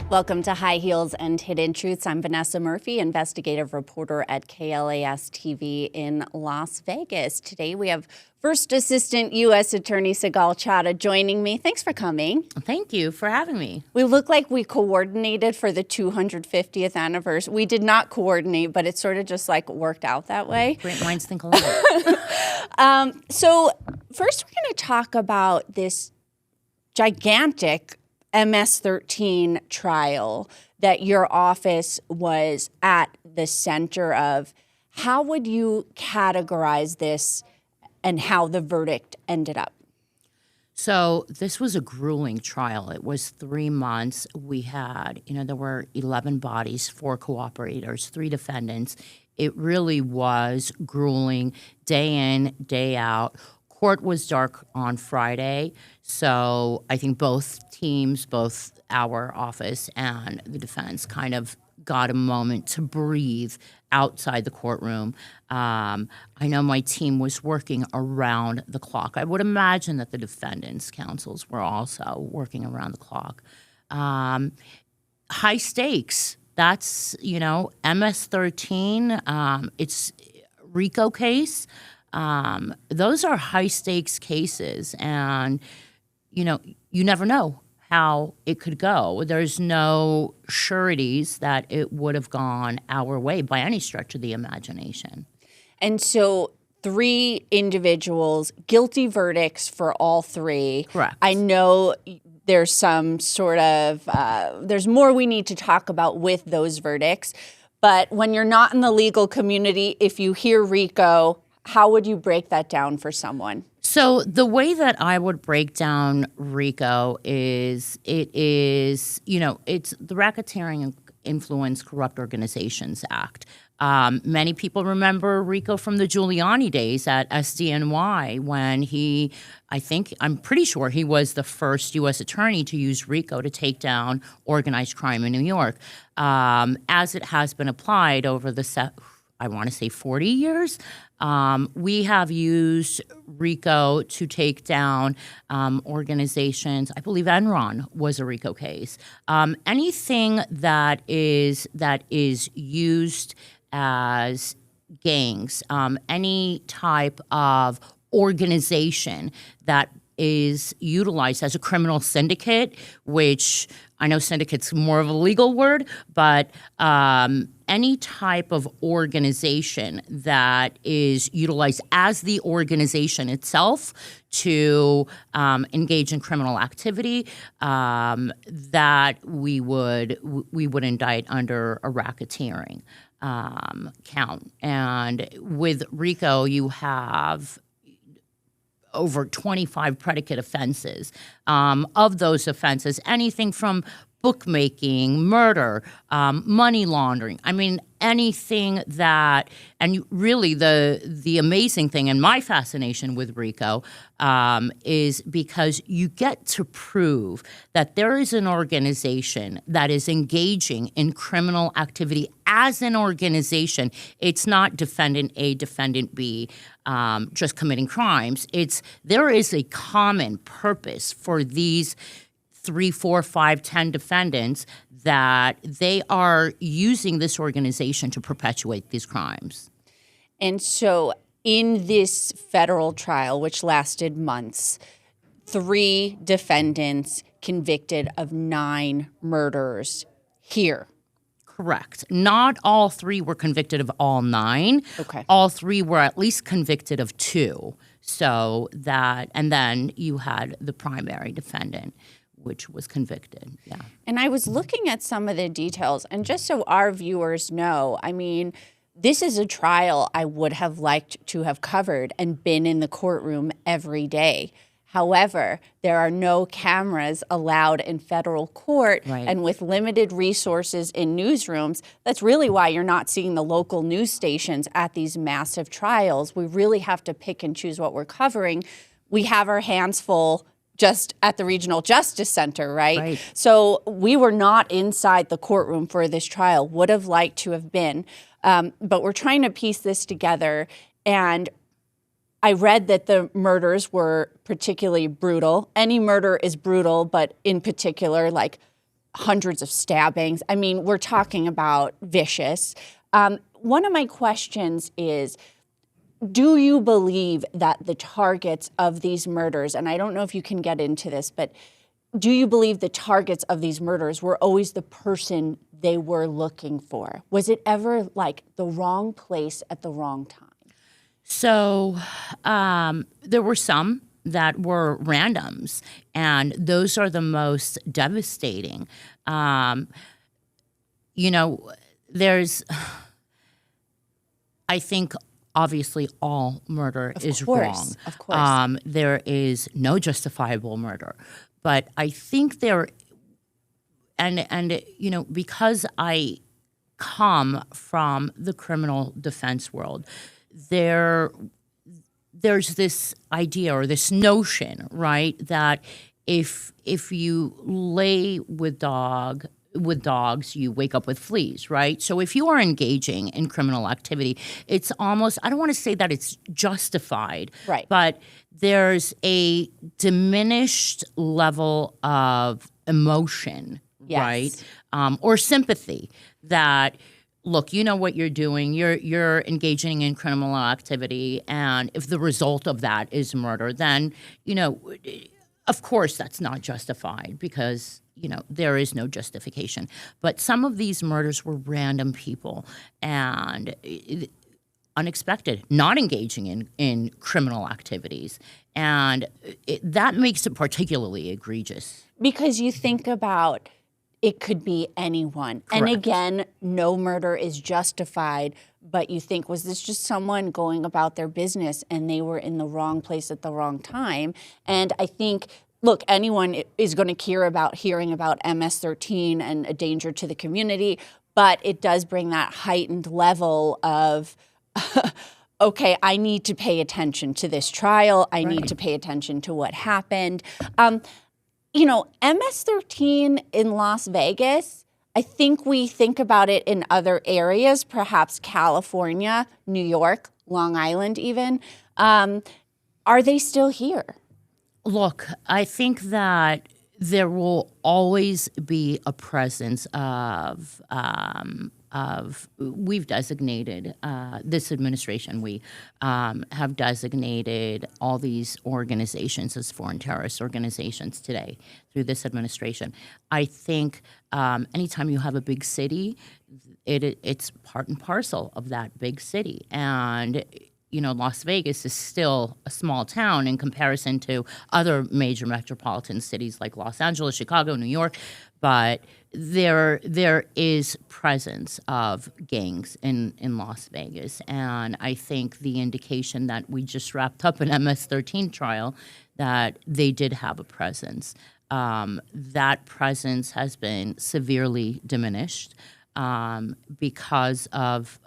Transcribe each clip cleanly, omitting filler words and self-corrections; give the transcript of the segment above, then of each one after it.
Welcome to High Heels and Hidden Truths. I'm Vanessa Murphy, investigative reporter at KLAS TV in Las Vegas. Today we have First Assistant U.S. Attorney Sigal Chattah joining me. Thanks for coming. Thank you for having me. We look like we coordinated for the 250th anniversary. We did not coordinate, but it sort of just like worked out that way. Great minds think alike. So first we're going to talk about this gigantic MS-13 trial that your office was at the center of. How would you categorize this and how the verdict ended up? So this was a grueling trial. It was 3 months. We had, there were 11 bodies, 4 cooperators, 3 defendants. It really was grueling, day in, day out. Court was dark on Friday, so I think both teams, both our office and the defense, kind of got a moment to breathe outside the courtroom. I know my team was working around the clock. I would imagine that the defendants' counsels were also working around the clock. High stakes. That's, MS-13. It's RICO case. Those are high stakes cases, and you never know how it could go. There's no sureties that it would have gone our way by any stretch of the imagination. And so 3 individuals, guilty verdicts for all 3. Correct. I know there's some sort of, there's more we need to talk about with those verdicts, but when you're not in the legal community, if you hear RICO, how would you break that down for someone? So the way that I would break down RICO is it's the Racketeering and Influence Corrupt Organizations Act. Many people remember RICO from the Giuliani days at SDNY when I'm pretty sure he was the first U.S. attorney to use RICO to take down organized crime in New York. As it has been applied over the I want to say 40 years. We have used RICO to take down organizations. I believe Enron was a RICO case. Anything that is used as gangs, any type of organization that is utilized as a criminal syndicate, which I know syndicate's more of a legal word, but any type of organization that is utilized as the organization itself to engage in criminal activity, that we would indict under a racketeering count. And with RICO, you have over 25 predicate offenses. Of those offenses, anything from bookmaking, murder, money laundering. I mean, anything that, and really the amazing thing and my fascination with RICO is because you get to prove that there is an organization that is engaging in criminal activity as an organization. It's not defendant A, defendant B, just committing crimes. There is a common purpose for these 3, 4, 5, 10 defendants that they are using this organization to perpetuate these crimes. And so in this federal trial, which lasted months, 3 defendants convicted of 9 murders here. Correct. Not all 3 were convicted of all 9. Okay. All 3 were at least convicted of 2. So that, and then you had the primary defendant, which was convicted. Yeah. And I was looking at some of the details, and just so our viewers know, I mean, this is a trial I would have liked to have covered and been in the courtroom every day. However, there are no cameras allowed in federal court, right. And with limited resources in newsrooms, that's really why you're not seeing the local news stations at these massive trials. We really have to pick and choose what we're covering. We have our hands full just at the Regional Justice Center, right? So we were not inside the courtroom for this trial, would have liked to have been, but we're trying to piece this together. And I read that the murders were particularly brutal. Any murder is brutal, but in particular, like hundreds of stabbings. I mean, we're talking about vicious. One of my questions is, do you believe that the targets of these murders, and I don't know if you can get into this, but do you believe the targets of these murders were always the person they were looking for? Was it ever like the wrong place at the wrong time? So there were some that were randoms, and those are the most devastating. There's, I think, obviously all murder is wrong. Of course. There is no justifiable murder. But I think there, and because I come from the criminal defense world, there's this idea or this notion, right, that if you lay with dogs, you wake up with fleas, right? So if you are engaging in criminal activity, it's almost, I don't want to say that it's justified, Right. but there's a diminished level of emotion, Yes. right? Or sympathy that, look, you know what you're doing. You're engaging in criminal activity, and if the result of that is murder, then, of course that's not justified because, there is no justification. But some of these murders were random people and unexpected, not engaging in criminal activities. And that makes it particularly egregious. Because you think about it could be anyone. Correct. And again, no murder is justified, but you think, was this just someone going about their business and they were in the wrong place at the wrong time? And I think, look, anyone is going to hearing about MS-13 and a danger to the community, but it does bring that heightened level of, okay, I need to pay attention to this trial. I need to pay attention to what happened. MS-13 in Las Vegas, I think we think about it in other areas, perhaps California, New York, Long Island even. Are they still here? Look, I think that there will always be a presence of we've designated, this administration, we have designated all these organizations as foreign terrorist organizations today through this administration. I think anytime you have a big city, it's part and parcel of that big city. And Las Vegas is still a small town in comparison to other major metropolitan cities like Los Angeles, Chicago, New York, but there is presence of gangs in Las Vegas. And I think the indication that we just wrapped up an MS-13 trial, that they did have a presence. That presence has been severely diminished because of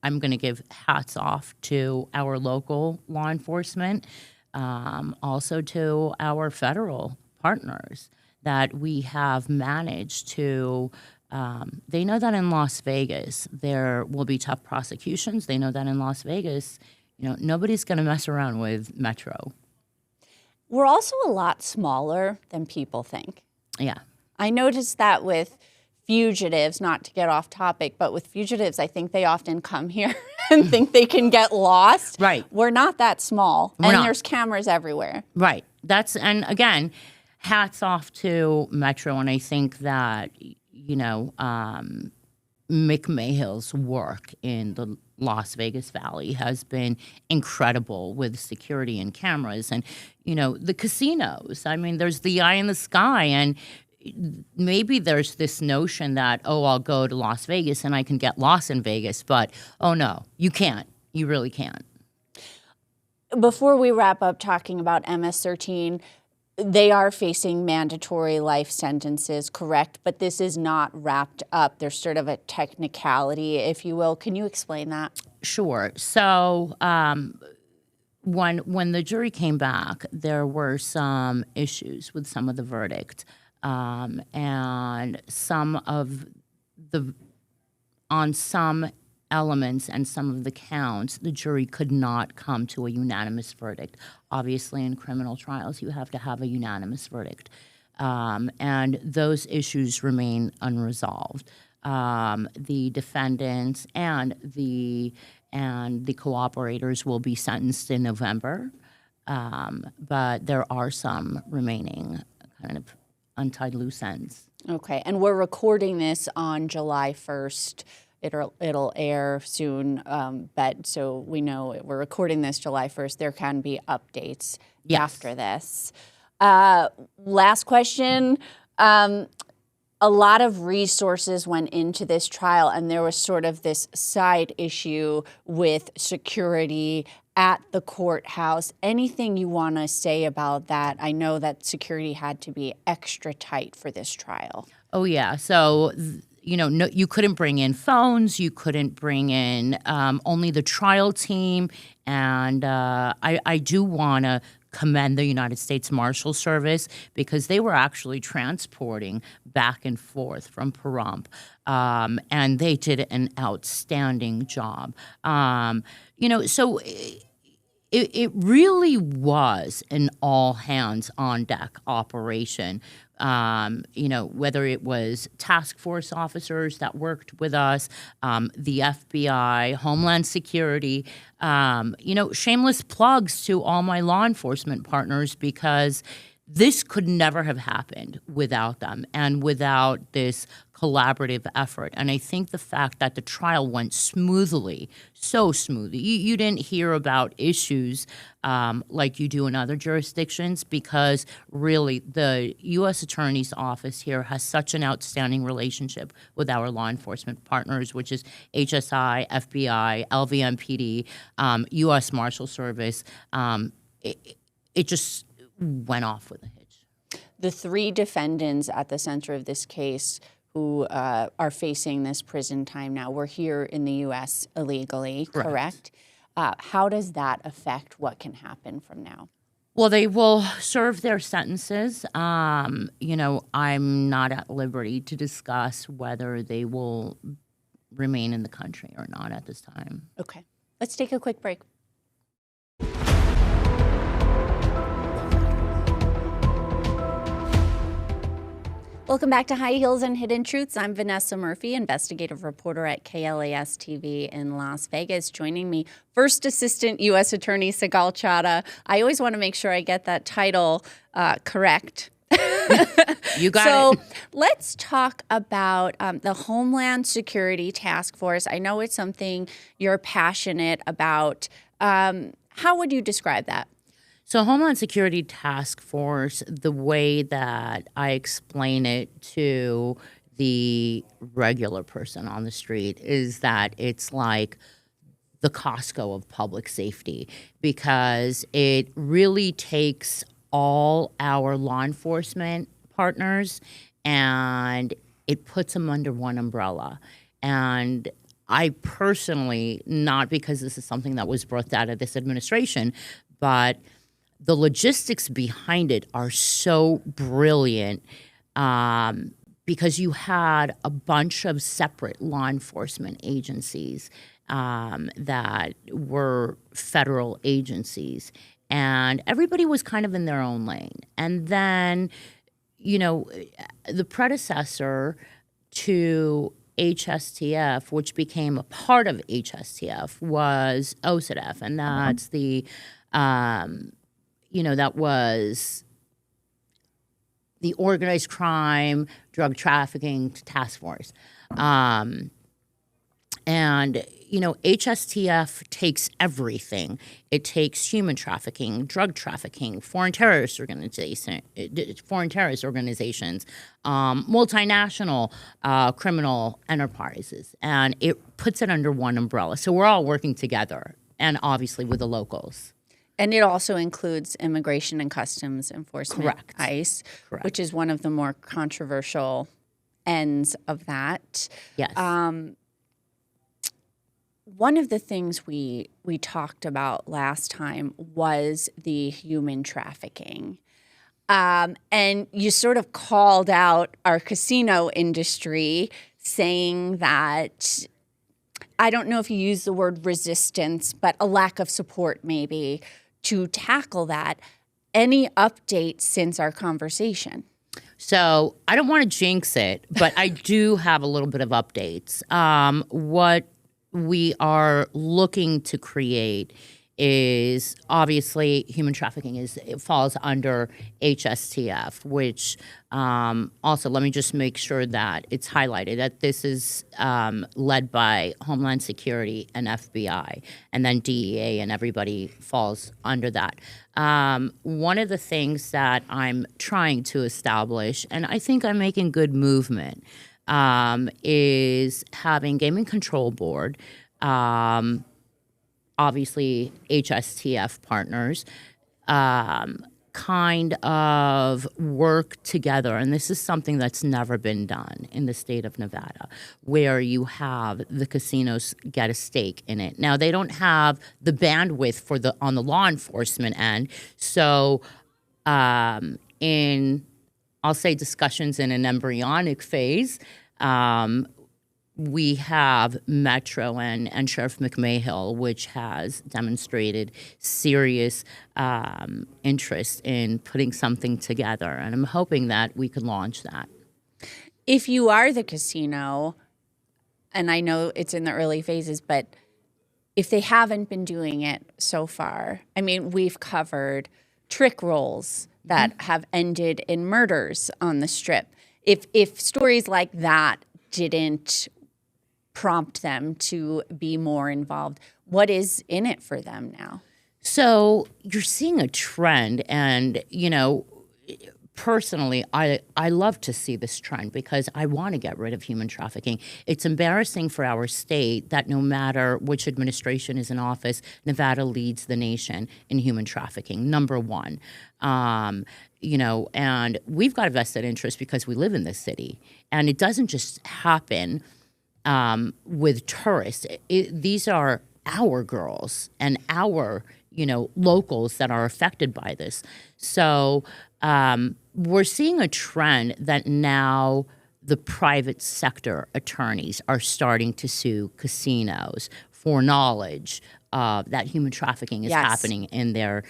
I'm going to give hats off to our local law enforcement, also to our federal partners, that we have managed to, they know that in Las Vegas there will be tough prosecutions. They know that in Las Vegas, nobody's going to mess around with Metro. We're also a lot smaller than people think. Yeah. I noticed that with fugitives, not to get off topic, but with fugitives, I think they often come here and think they can get lost. Right. We're not that small, We're not. There's cameras everywhere. Right. And again, hats off to Metro, and I think that, Mick Mayhill's work in the Las Vegas Valley has been incredible with security and cameras and, the casinos. I mean, there's the eye in the sky, and maybe there's this notion that, I'll go to Las Vegas and I can get lost in Vegas, but, no, you can't. You really can't. Before we wrap up talking about MS-13, they are facing mandatory life sentences, correct? But this is not wrapped up. There's sort of a technicality, if you will. Can you explain that? Sure. So when the jury came back, there were some issues with some of the verdict. And on some elements and some of the counts, the jury could not come to a unanimous verdict. Obviously, in criminal trials, you have to have a unanimous verdict. and those issues remain unresolved. The defendants and the cooperators will be sentenced in November, but there are some remaining kind of untied loose ends. Okay, and we're recording this on July 1st. It'll air soon, but so we know we're recording this July 1st. There can be updates after this. Last question. A lot of resources went into this trial, and there was sort of this side issue with security at the courthouse. Anything you want to say about that? I know that security had to be extra tight for this trial. Oh, yeah. So, no, you couldn't bring in phones. You couldn't bring in only the trial team. And I do want to commend the United States Marshal Service because they were actually transporting back and forth from Pahrump, and they did an outstanding job. So it really was an all-hands-on-deck operation. Whether it was task force officers that worked with us, the FBI, Homeland Security, shameless plugs to all my law enforcement partners because this could never have happened without them and without this collaborative effort. And I think the fact that the trial went smoothly, so smoothly, you didn't hear about issues like you do in other jurisdictions because really the U.S. Attorney's Office here has such an outstanding relationship with our law enforcement partners, which is HSI, FBI, LVMPD, U.S. Marshal Service. It just went off with a hitch. The three defendants at the center of this case who are facing this prison time now were here in the U.S. illegally, correct? How does that affect what can happen from now? Well, they will serve their sentences. I'm not at liberty to discuss whether they will remain in the country or not at this time. Okay. Let's take a quick break. Welcome back to High Heels and Hidden Truths. I'm Vanessa Murphy, investigative reporter at KLAS TV in Las Vegas. Joining me, First Assistant U.S. Attorney Sigal Chattah. I always want to make sure I get that title correct. You got it. So let's talk about the Homeland Security Task Force. I know it's something you're passionate about. How would you describe that? So Homeland Security Task Force, the way that I explain it to the regular person on the street is that it's like the Costco of public safety because it really takes all our law enforcement partners and it puts them under one umbrella. And I personally, not because this is something that was birthed out of this administration, but the logistics behind it are so brilliant because you had a bunch of separate law enforcement agencies that were federal agencies, and everybody was kind of in their own lane. And then, the predecessor to HSTF, which became a part of HSTF, was OCDF, and that's the that was the Organized Crime, Drug Trafficking Task Force. HSTF takes everything. It takes human trafficking, drug trafficking, foreign terrorist organizations, multinational criminal enterprises, and it puts it under one umbrella. So we're all working together, and obviously with the locals. And it also includes Immigration and Customs Enforcement, Correct. ICE, Correct. Which is one of the more controversial ends of that. Yes. One of the things we talked about last time was the human trafficking. And you sort of called out our casino industry, saying that, I don't know if you use the word resistance, but a lack of support maybe to tackle that. Any updates since our conversation? So I don't want to jinx it, but I do have a little bit of updates. What we are looking to create is obviously human trafficking it falls under HSTF, which also let me just make sure that it's highlighted that this is led by Homeland Security and FBI, and then DEA and everybody falls under that. One of the things that I'm trying to establish, and I think I'm making good movement, is having Gaming Control Board, obviously HSTF partners, kind of work together. And this is something that's never been done in the state of Nevada, where you have the casinos get a stake in it. Now, they don't have the bandwidth on the law enforcement end. So in, I'll say, discussions in an embryonic phase, we have Metro and Sheriff McMahill, which has demonstrated serious interest in putting something together. And I'm hoping that we can launch that. If you are the casino, and I know it's in the early phases, but if they haven't been doing it so far, I mean, we've covered trick rolls that have ended in murders on the Strip. If stories like that didn't prompt them to be more involved, what is in it for them now? So you're seeing a trend, and personally, I love to see this trend because I want to get rid of human trafficking. It's embarrassing for our state that no matter which administration is in office, Nevada leads the nation in human trafficking, number one. And we've got a vested interest because we live in this city, and it doesn't just happen with tourists. These are our girls and our, locals that are affected by this. So we're seeing a trend that now the private sector attorneys are starting to sue casinos for knowledge that human trafficking is happening in their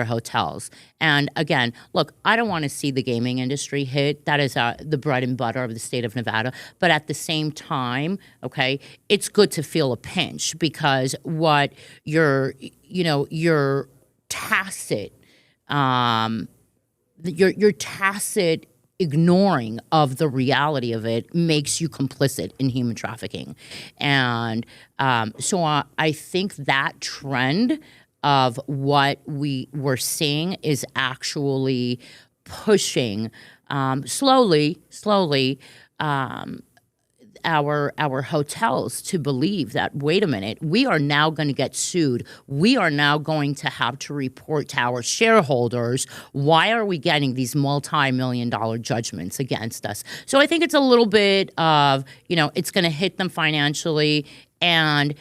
hotels. And again, look, I don't want to see the gaming industry hit. That is the bread and butter of the state of Nevada. But at the same time, okay, it's good to feel a pinch because what your tacit, your tacit ignoring of the reality of it makes you complicit in human trafficking. And so I think that trend of what we were seeing is actually pushing slowly our hotels to believe that, wait a minute, we are now going to get sued. We are now going to have to report to our shareholders. Why are we getting these multi-million-dollar judgments against us? So I think it's a little bit of, it's going to hit them financially, and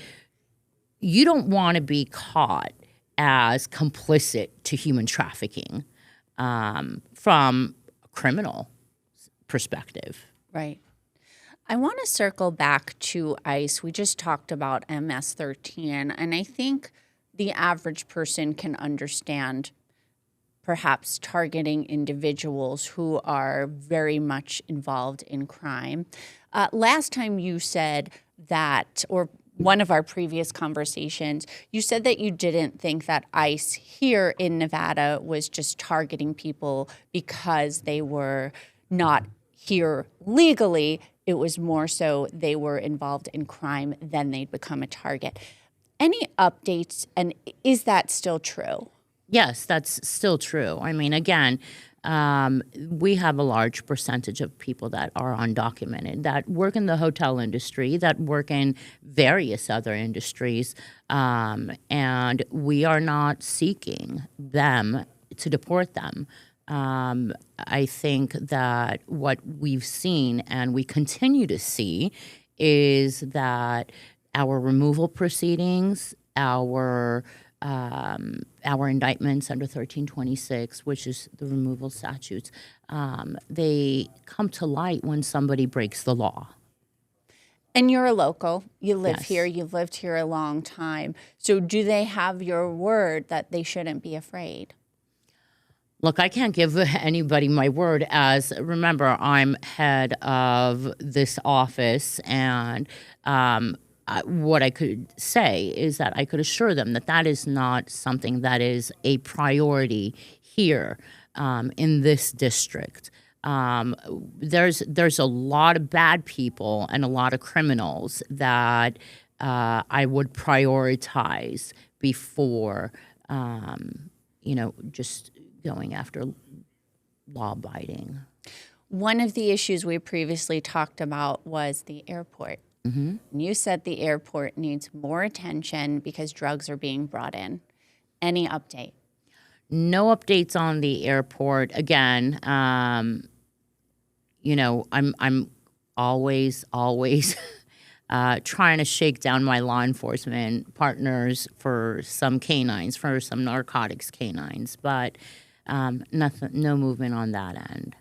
you don't want to be caught as complicit to human trafficking from a criminal perspective. Right. I want to circle back to ICE. We just talked about MS-13, and I think the average person can understand perhaps targeting individuals who are very much involved in crime. Last time you said that, or one of our previous conversations, you said that you didn't think that ICE here in Nevada was just targeting people because they were not here legally. It was more so they were involved in crime, then they'd become a target. Any updates, and is that still true? Yes, that's still true. I mean, again, we have a large percentage of people that are undocumented, that work in the hotel industry, that work in various other industries, and we are not seeking them to deport them. I think that what we've seen and we continue to see is that our removal proceedings, our indictments under 1326, which is the removal statutes, they come to light when somebody breaks the law. And you're a local. You live here. You've lived here a long time. So do they have your word that they shouldn't be afraid? Look, I can't give anybody my word as, remember, I'm head of this office, and what I could say is that I could assure them that that is not something that is a priority here in this district. There's a lot of bad people and a lot of criminals that I would prioritize before, just going after law-abiding. One of the issues we previously talked about was the airport. Mm-hmm. You said the airport needs more attention because drugs are being brought in. Any update? No updates on the airport. Again, I'm always trying to shake down my law enforcement partners for some canines, for some narcotics canines, but nothing, no movement on that end.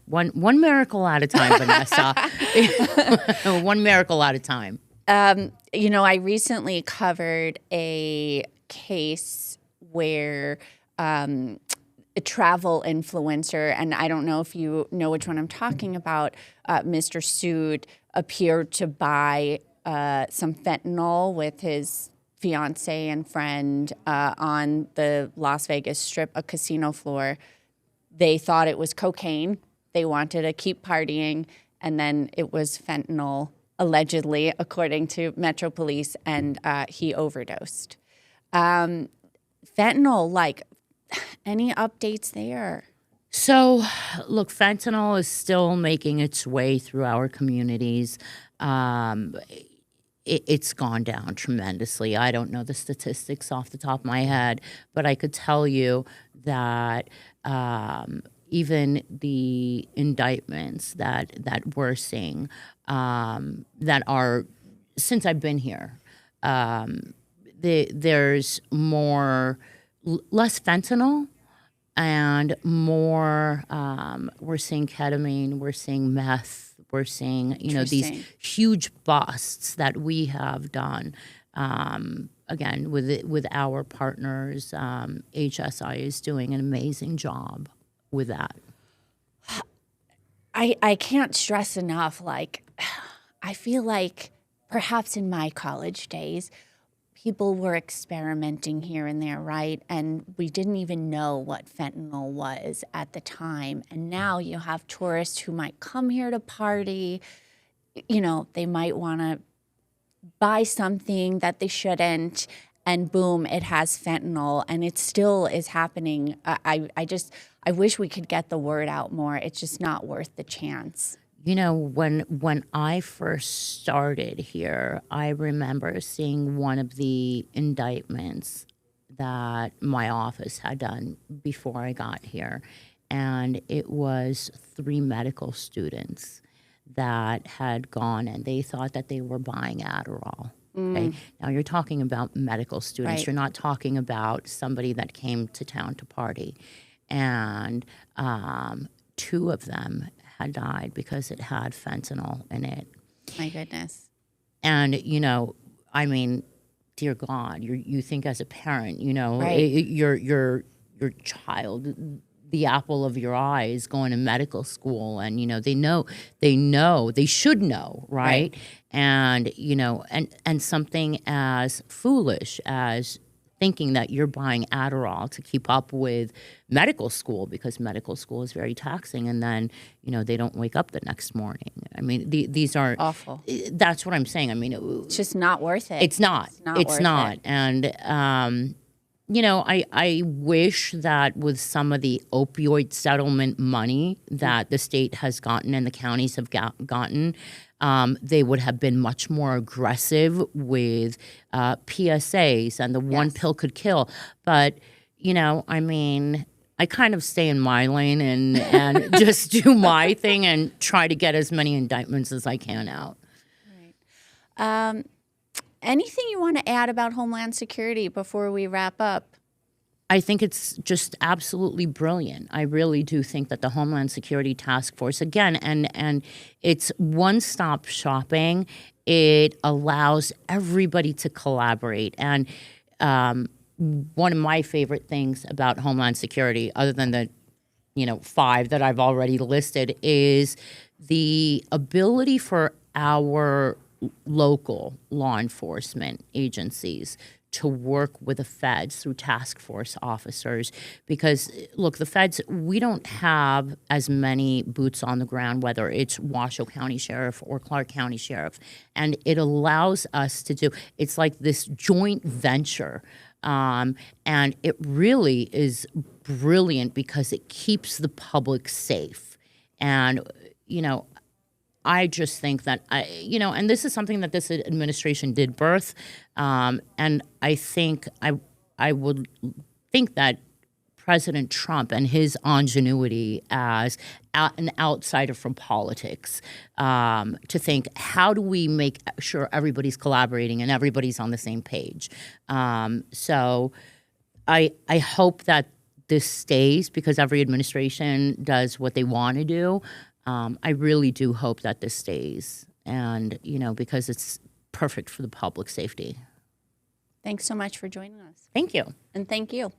One miracle at a time, Vanessa. One miracle at a time. I recently covered a case where a travel influencer, and I don't know if you know which one I'm talking about, Mr. Sood appeared to buy some fentanyl with his fiance and friend on the Las Vegas Strip, a casino floor. They thought it was cocaine. They wanted to keep partying, and then it was fentanyl, allegedly, according to Metro Police, and he overdosed. Fentanyl, any updates there? So, look, fentanyl is still making its way through our communities. It's gone down tremendously. I don't know the statistics off the top of my head, but I could tell you that even the indictments that we're seeing that are, since I've been here, there's less fentanyl and more, we're seeing ketamine, we're seeing meth, we're seeing, these huge busts that we have done. Again, with our partners, HSI is doing an amazing job with that. I can't stress enough, I feel like perhaps in my college days, people were experimenting here and there, right? And we didn't even know what fentanyl was at the time. And now you have tourists who might come here to party. They might want to buy something that they shouldn't, and boom, it has fentanyl, and it still is happening. I wish we could get the word out more. It's just not worth the chance. When I first started here, I remember seeing one of the indictments that my office had done before I got here, and it was 3 medical students that had gone, and they thought that they were buying Adderall. Okay? Now, you're talking about medical students. Right. You're not talking about somebody that came to town to party. And 2 of them had died because it had fentanyl in it. My goodness. And, dear God, you think as a parent, right. your child, the apple of your eye, is going to medical school, and they should know, right? And and something as foolish as thinking that you're buying Adderall to keep up with medical school, because medical school is very taxing, and then they don't wake up the next morning. I mean, these are awful. That's what I'm saying. I mean, it's just not worth it. It's not. It's not. And I wish that with some of the opioid settlement money that the state has gotten and the counties have gotten, they would have been much more aggressive with PSAs and the one pill could kill. But, I kind of stay in my lane and just do my thing and try to get as many indictments as I can out. Right. Anything you want to add about Homeland Security before we wrap up? I think it's just absolutely brilliant. I really do think that the Homeland Security Task Force, again, and it's one-stop shopping. It allows everybody to collaborate. And one of my favorite things about Homeland Security, other than the 5 that I've already listed, is the ability for our local law enforcement agencies to work with the feds through task force officers. Because, look, the feds, we don't have as many boots on the ground, whether it's Washoe County Sheriff or Clark County Sheriff. And it allows us to do, it's like this joint venture. And it really is brilliant because it keeps the public safe. And, I just think that, and this is something that this administration did birth. And I think I would think that President Trump and his ingenuity as an outsider from politics to think, how do we make sure everybody's collaborating and everybody's on the same page? So I hope that this stays, because every administration does what they want to do. I really do hope that this stays, and because it's perfect for the public safety. Thanks so much for joining us. Thank you. And thank you.